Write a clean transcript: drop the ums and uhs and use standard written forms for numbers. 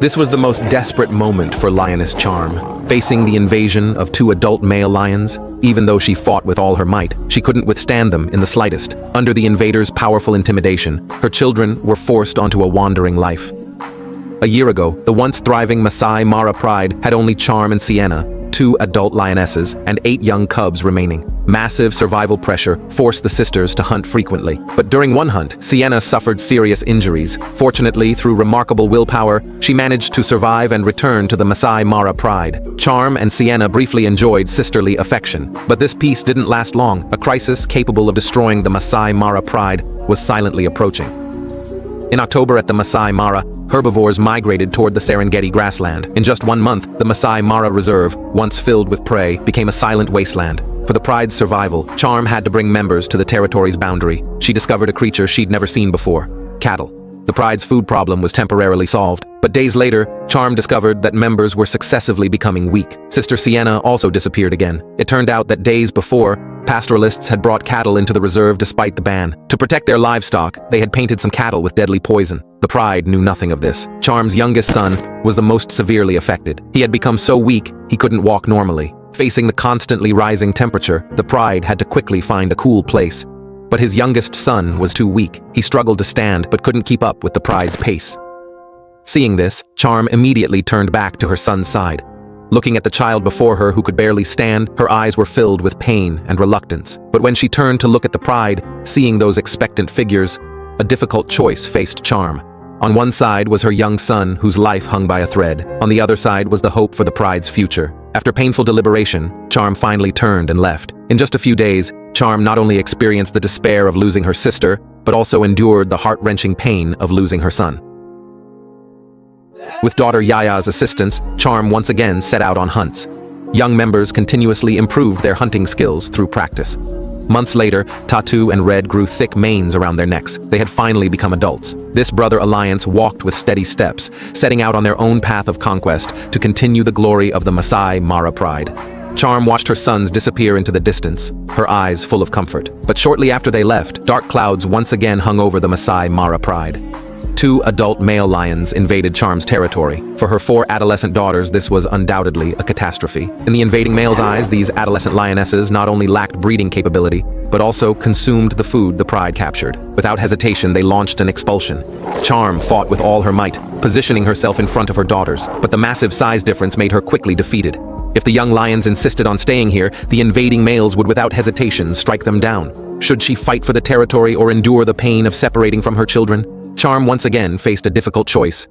This was the most desperate moment for Lioness Charm. Facing the invasion of two adult male lions, even though she fought with all her might, she couldn't withstand them in the slightest. Under the invaders' powerful intimidation, her children were forced onto a wandering life. A year ago, the once thriving Masai Mara pride had only Charm and Sienna, two adult lionesses, and 8 young cubs remaining. Massive survival pressure forced the sisters to hunt frequently. But during one hunt, Sienna suffered serious injuries. Fortunately, through remarkable willpower, she managed to survive and return to the Masai Mara pride. Charm and Sienna briefly enjoyed sisterly affection. But this peace didn't last long. A crisis capable of destroying the Masai Mara pride was silently approaching. In October at the Masai Mara, herbivores migrated toward the Serengeti grassland. In just 1 month, the Masai Mara Reserve, once filled with prey, became a silent wasteland. For the pride's survival, Charm had to bring members to the territory's boundary. She discovered a creature she'd never seen before: cattle. The pride's food problem was temporarily solved, but days later, Charm discovered that members were successively becoming weak. Sister Sienna also disappeared again. It turned out that days before, pastoralists had brought cattle into the reserve despite the ban. To protect their livestock, they had painted some cattle with deadly poison. The pride knew nothing of this. Charm's youngest son was the most severely affected. He had become so weak, he couldn't walk normally. Facing the constantly rising temperature, the pride had to quickly find a cool place. But his youngest son was too weak. He struggled to stand but couldn't keep up with the pride's pace. Seeing this, Charm immediately turned back to her son's side. Looking at the child before her who could barely stand, her eyes were filled with pain and reluctance. But when she turned to look at the pride, seeing those expectant figures, a difficult choice faced Charm. On one side was her young son, whose life hung by a thread. On the other side was the hope for the pride's future. After painful deliberation, Charm finally turned and left. In just a few days, Charm not only experienced the despair of losing her sister, but also endured the heart-wrenching pain of losing her son. With daughter Yaya's assistance, Charm once again set out on hunts. Young members continuously improved their hunting skills through practice. Months later, Tattoo and Red grew thick manes around their necks. They had finally become adults. This brother alliance walked with steady steps, setting out on their own path of conquest to continue the glory of the Masai Mara pride. Charm watched her sons disappear into the distance, her eyes full of comfort. But shortly after they left, dark clouds once again hung over the Masai Mara pride. 2 adult male lions invaded Charm's territory. For her 4 adolescent daughters, this was undoubtedly a catastrophe. In the invading male's eyes, these adolescent lionesses not only lacked breeding capability, but also consumed the food the pride captured. Without hesitation, they launched an expulsion. Charm fought with all her might, positioning herself in front of her daughters, but the massive size difference made her quickly defeated. If the young lions insisted on staying here, the invading males would without hesitation strike them down. Should she fight for the territory or endure the pain of separating from her children? Charm once again faced a difficult choice.